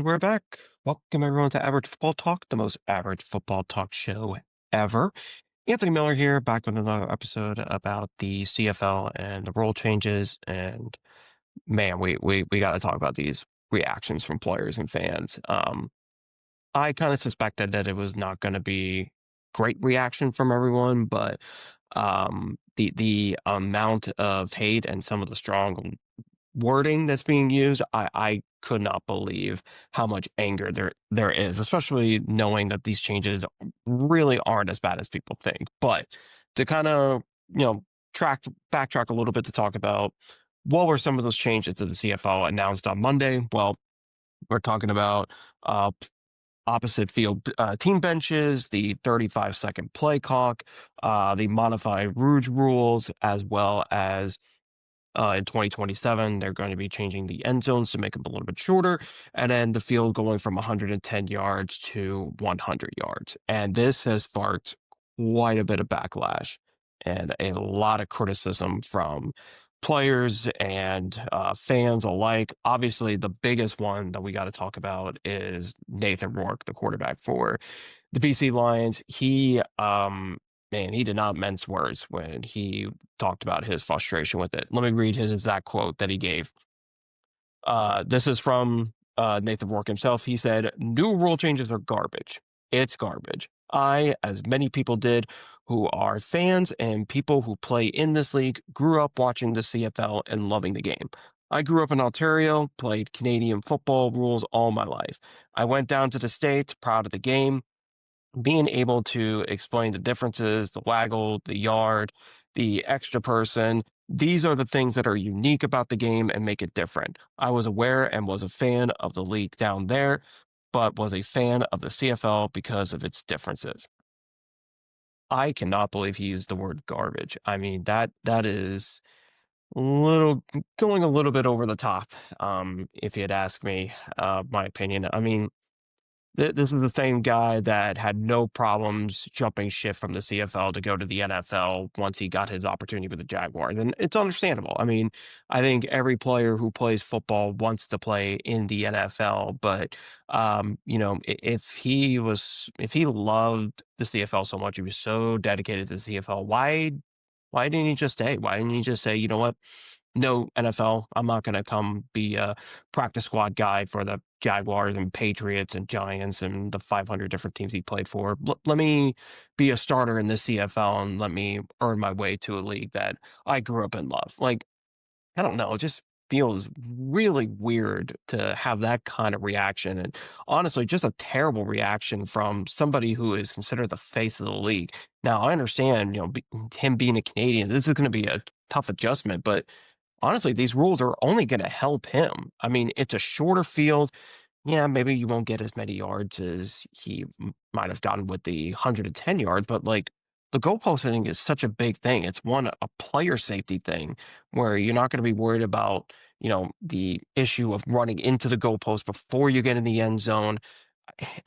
And we're back. Welcome everyone to Average Football Talk, the most average football talk show ever. Anthony Miller here, back with another episode about the CFL and the rule changes. And man, we got to talk about these reactions from players and fans. I kind of suspected that it was not going to be great reaction from everyone, but the amount of hate and some of the strong wording that's being used, I could not believe how much anger there is, especially knowing that these changes really aren't as bad as people think. But to kind of, backtrack a little bit to talk about what were some of those changes to the CFL announced on Monday. Well, we're talking about opposite field team benches, the 35-second play clock, the modified Rouge rules, as well as in 2027, they're going to be changing the end zones to make them a little bit shorter, and then the field going from 110 yards to 100 yards. And this has sparked quite a bit of backlash and a lot of criticism from players and fans alike. Obviously, the biggest one that we got to talk about is Nathan Rourke, the quarterback for the BC Lions. He did not mince words when he talked about his frustration with it. Let me read his exact quote that he gave. This is from Nathan Rourke himself. He said, "New rule changes are garbage. It's garbage. I, as many people did who are fans and people who play in this league, grew up watching the CFL and loving the game. I grew up in Ontario, played Canadian football rules all my life. I went down to the States, proud of the game, being able to explain the differences, the waggle, the yard, the extra person. These are the things that are unique about the game and make it different. I was aware and was a fan of the league down there, but was a fan of the CFL because of its differences." I cannot believe he used the word garbage. I mean, that is little going a little bit over the top, if you had asked me, my opinion. I mean, this is the same guy that had no problems jumping ship from the CFL to go to the NFL once he got his opportunity with the Jaguars, and it's understandable. I mean, I think every player who plays football wants to play in the NFL, but if he loved the CFL so much, he was so dedicated to the CFL. Why didn't he just stay? Why didn't he just say, you know what? No, NFL, I'm not going to come be a practice squad guy for the Jaguars and Patriots and Giants and the 500 different teams he played for. Let me be a starter in the CFL and let me earn my way to a league that I grew up and love. Like, I don't know, it just feels really weird to have that kind of reaction. And honestly, just a terrible reaction from somebody who is considered the face of the league. Now, I understand, him being a Canadian, this is going to be a tough adjustment, but honestly, these rules are only going to help him. I mean, it's a shorter field. Yeah, maybe you won't get as many yards as he might have gotten with the 110 yards, but like the goalposting is such a big thing. It's a player safety thing where you're not going to be worried about, the issue of running into the goalpost before you get in the end zone.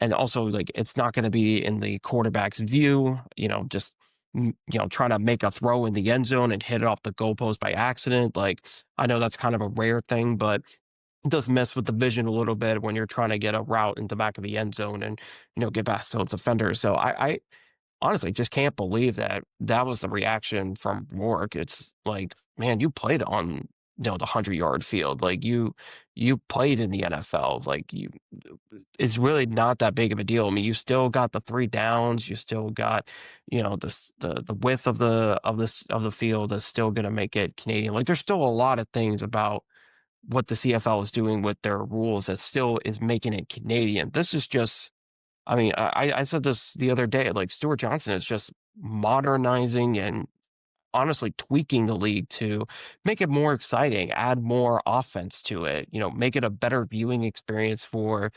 And also, like, it's not going to be in the quarterback's view, just trying to make a throw in the end zone and hit it off the goalpost by accident. Like, I know that's kind of a rare thing, but it does mess with the vision a little bit when you're trying to get a route in the back of the end zone and get past those defenders. So I honestly just can't believe that that was the reaction from Rourke. It's like, man, you played on the 100-yard field. Like, you played in the NFL. Like, it's really not that big of a deal. I mean, you still got the three downs. You still got, the width of the field is still going to make it Canadian. Like, there's still a lot of things about what the CFL is doing with their rules that still is making it Canadian. This is just, I mean, I said this the other day, like Stuart Johnson is just modernizing and honestly tweaking the league to make it more exciting, add more offense to it, make it a better viewing experience for,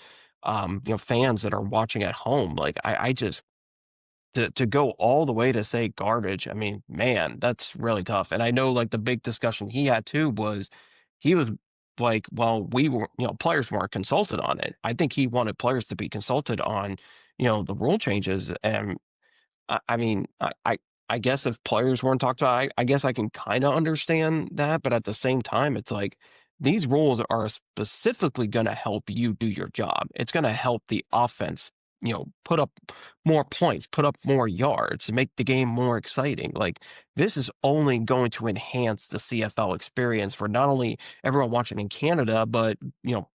fans that are watching at home. Like, I just, to go all the way to say garbage, I mean, man, that's really tough. And I know, like, the big discussion he had too was he was like, well, we were, players weren't consulted on it. I think he wanted players to be consulted on, the rule changes. And I mean, I guess if players weren't talked about, I guess I can kind of understand that. But at the same time, it's like, these rules are specifically going to help you do your job. It's going to help the offense, put up more points, put up more yards, make the game more exciting. Like, this is only going to enhance the CFL experience for not only everyone watching in Canada, but,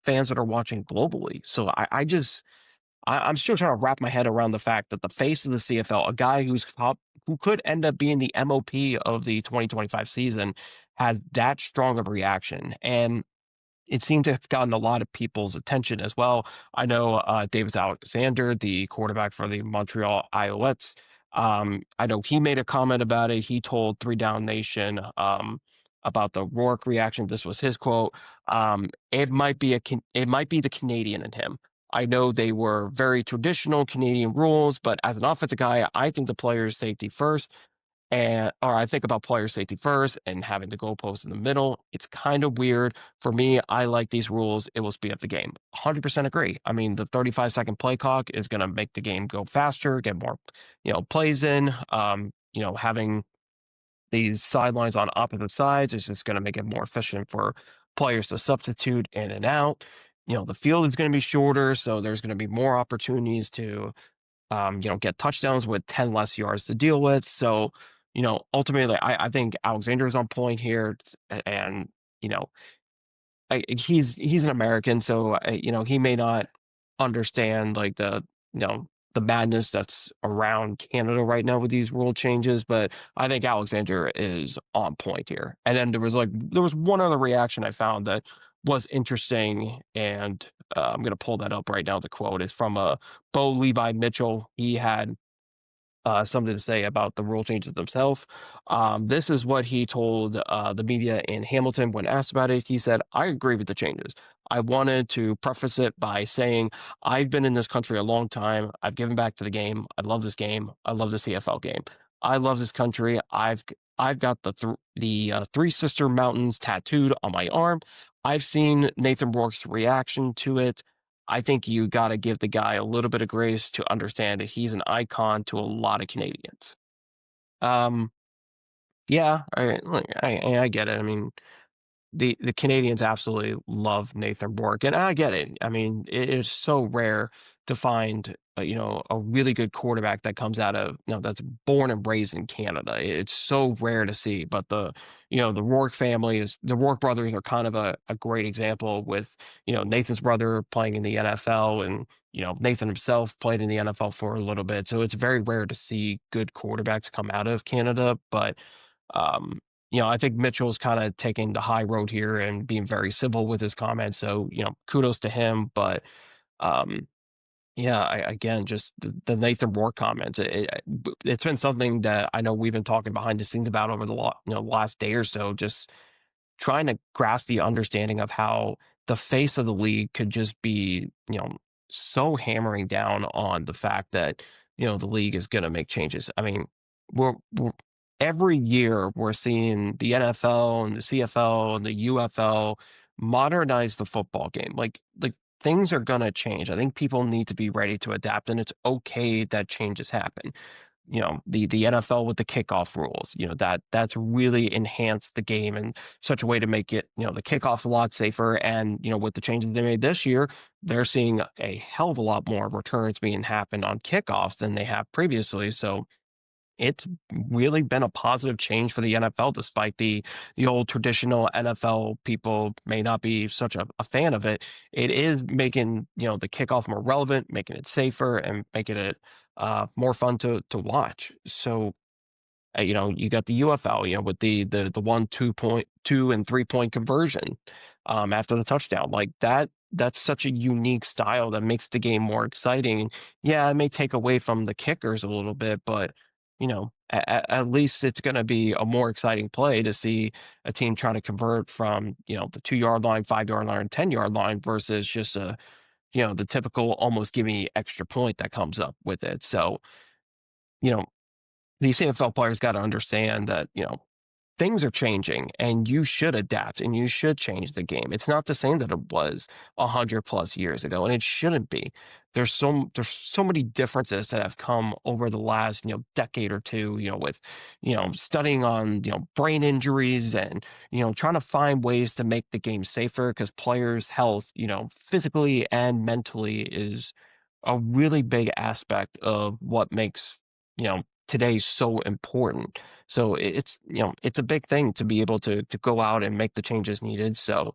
fans that are watching globally. So I'm still trying to wrap my head around the fact that the face of the CFL, a guy who could end up being the MOP of the 2025 season, has that strong of a reaction. And it seemed to have gotten a lot of people's attention as well. I know David Alexander, the quarterback for the Montreal Alouettes, I know he made a comment about it. He told Three Down Nation about the Rourke reaction. This was his quote. It might be it might be the Canadian in him. I know they were very traditional Canadian rules, but as an offensive guy, I think the player's safety first. Or I think about player safety first and having the goalpost in the middle. It's kind of weird. For me, I like these rules. It will speed up the game. 100% agree. I mean, the 35-second play clock is going to make the game go faster, get more, plays in. Having these sidelines on opposite sides is just going to make it more efficient for players to substitute in and out. The field is going to be shorter, so there's going to be more opportunities to get touchdowns with 10 less yards to deal with. So, ultimately, I think Alexander is on point here. And, you know, he's an American, so, he may not understand like the madness that's around Canada right now with these rule changes, but I think Alexander is on point here. And then there was one other reaction I found that was interesting, and I'm going to pull that up right now. The quote is from Bo Levi Mitchell. He had something to say about the rule changes themselves. This is what he told the media in Hamilton when asked about it. He said, "I agree with the changes. I wanted to preface it by saying I've been in this country a long time. I've given back to the game. I love this game. I love the CFL game. I love this country. I've got the Three Sister Mountains tattooed on my arm. I've seen Nathan Rourke's reaction to it. I think you got to give the guy a little bit of grace to understand that he's an icon to a lot of Canadians." Um, yeah, I get it. I mean, the Canadians absolutely love Nathan Rourke, and I get it. I mean, it is so rare to find a really good quarterback that comes out of that's born and raised in Canada. It's so rare to see. But the Rourke family is the Rourke brothers are kind of a great example with Nathan's brother playing in the NFL, and Nathan himself played in the NFL for a little bit. So it's very rare to see good quarterbacks come out of Canada, but. Um, I think Mitchell's kind of taking the high road here and being very civil with his comments. So, kudos to him. But yeah, again, just the Nathan Rourke comments. It's been something that I know we've been talking behind the scenes about over the last day or so. Just trying to grasp the understanding of how the face of the league could just be, so hammering down on the fact that, the league is going to make changes. I mean, we're every year we're seeing the NFL and the CFL and the UFL modernize the football game. Like things are going to change. I think people need to be ready to adapt, and it's okay that changes happen. The NFL with the kickoff rules, that's really enhanced the game in such a way to make it, the kickoffs a lot safer. And, with the changes they made this year, they're seeing a hell of a lot more returns being happened on kickoffs than they have previously. So it's really been a positive change for the NFL, despite the old traditional NFL people may not be such a fan of it. It is making the kickoff more relevant, making it safer, and making it more fun to watch. So you got the UFL, with the 1, 2 point, 2 and 3 point conversion after the touchdown. Like that, that's such a unique style that makes the game more exciting. Yeah, it may take away from the kickers a little bit, but at least it's going to be a more exciting play to see a team trying to convert from the 2 yard line, 5 yard line, 10 yard line versus just the typical almost give me extra point that comes up with it. So you know these CFL players got to understand that, things are changing and you should adapt and you should change the game. It's not the same that it was 100+ years ago, and it shouldn't be. There's so many differences that have come over the last, decade or two, with, studying on, brain injuries and, trying to find ways to make the game safer because players' health, physically and mentally is a really big aspect of what makes, today so important. So it's a big thing to be able to go out and make the changes needed. So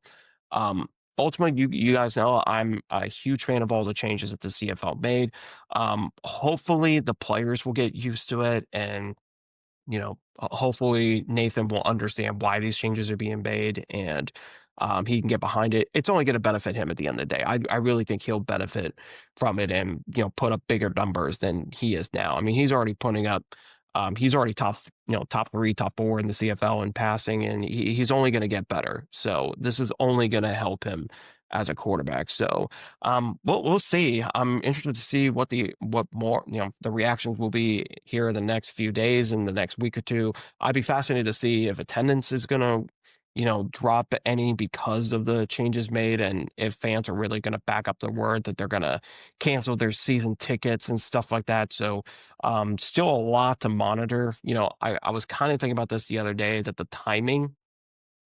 um ultimately, you guys know I'm a huge fan of all the changes that the CFL made. Hopefully the players will get used to it, and hopefully Nathan will understand why these changes are being made, and he can get behind it. It's only going to benefit him at the end of the day. I really think he'll benefit from it and, put up bigger numbers than he is now. I mean, he's already putting up, he's already top three, top four in the CFL in passing, and he's only going to get better. So this is only going to help him as a quarterback. So we'll see. I'm interested to see what more, the reactions will be here in the next few days and the next week or two. I'd be fascinated to see if attendance is gonna, drop any because of the changes made, and if fans are really gonna back up their word that they're gonna cancel their season tickets and stuff like that. So still a lot to monitor. I was kind of thinking about this the other day, that the timing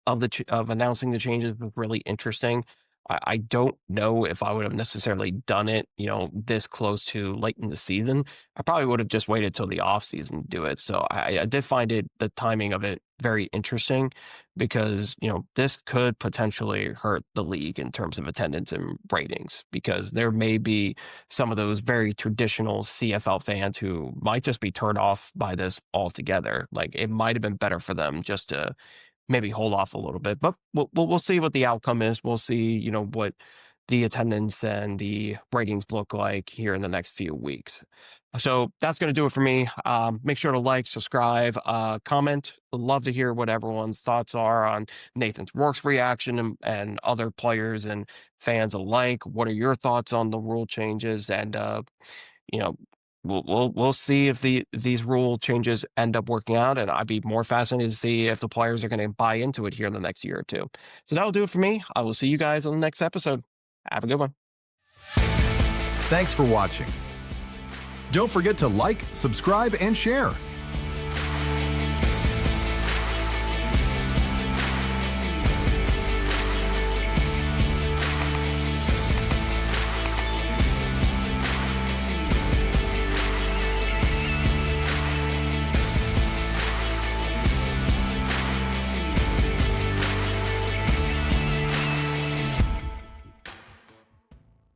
of of announcing the changes was really interesting. I don't know if I would have necessarily done it, this close to late in the season. I probably would have just waited till the off season to do it. So I did find the timing of it very interesting, because, this could potentially hurt the league in terms of attendance and ratings, because there may be some of those very traditional CFL fans who might just be turned off by this altogether. Like, it might have been better for them just to maybe hold off a little bit, but we'll see what the outcome is. We'll see, what the attendance and the ratings look like here in the next few weeks. So that's going to do it for me. Make sure to like, subscribe, comment. Would love to hear what everyone's thoughts are on Nathan Rourke's reaction, and other players and fans alike. What are your thoughts on the rule changes? And you know, we'll see if these rule changes end up working out, and I'd be more fascinated to see if the players are going to buy into it here in the next year or two. So that'll do it for me. I will see you guys on the next episode. Have a good one. Thanks for watching. Don't forget to like, subscribe, and share.